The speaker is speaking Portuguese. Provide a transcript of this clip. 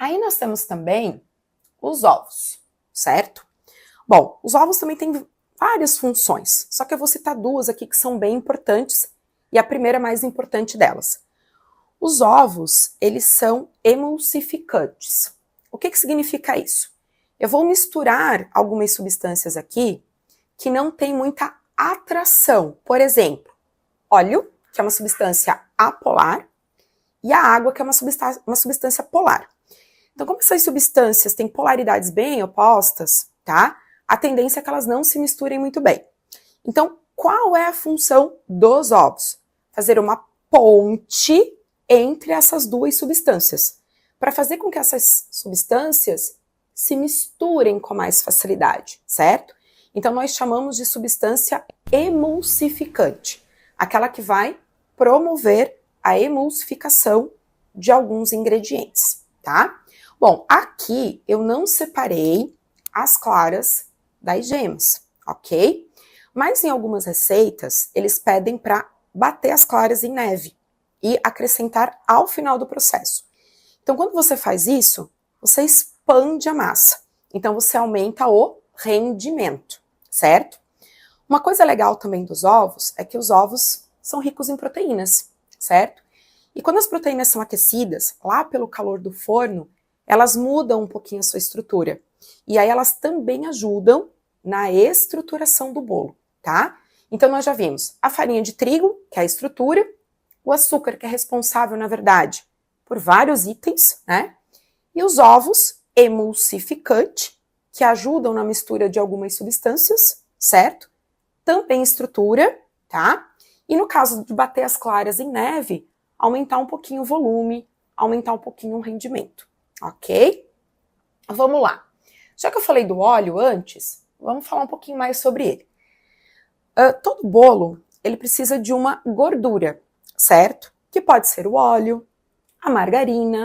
Aí nós temos também os ovos, certo? Bom, os ovos também têm várias funções, só que eu vou citar duas aqui que são bem importantes, e a primeira mais importante delas. Os ovos, eles são emulsificantes. O que significa isso? Eu vou misturar algumas substâncias aqui que não tem muita atração. Por exemplo, óleo, que é uma substância apolar, e a água, que é uma substância polar. Então, como essas substâncias têm polaridades bem opostas, tá? A tendência é que elas não se misturem muito bem. Então, qual é a função dos ovos? Fazer uma ponte entre essas duas substâncias, para fazer com que essas substâncias se misturem com mais facilidade, certo? Então, nós chamamos de substância emulsificante, aquela que vai promover a emulsificação de alguns ingredientes, tá? Bom, aqui eu não separei as claras das gemas, ok? Mas em algumas receitas, eles pedem para bater as claras em neve e acrescentar ao final do processo. Então, quando você faz isso, você expande a massa. Então, você aumenta o rendimento, certo? Uma coisa legal também dos ovos é que os ovos são ricos em proteínas, certo? E quando as proteínas são aquecidas, lá pelo calor do forno, elas mudam um pouquinho a sua estrutura. E aí elas também ajudam na estruturação do bolo, tá? Então nós já vimos a farinha de trigo, que é a estrutura, o açúcar, que é responsável, na verdade, por vários itens, né? E os ovos, emulsificante, que ajudam na mistura de algumas substâncias, certo? Também estrutura, tá? E no caso de bater as claras em neve, aumentar um pouquinho o volume, aumentar um pouquinho o rendimento, ok? Vamos lá. Já que eu falei do óleo antes, vamos falar um pouquinho mais sobre ele. Todo bolo, ele precisa de uma gordura, certo? Que pode ser o óleo, a margarina,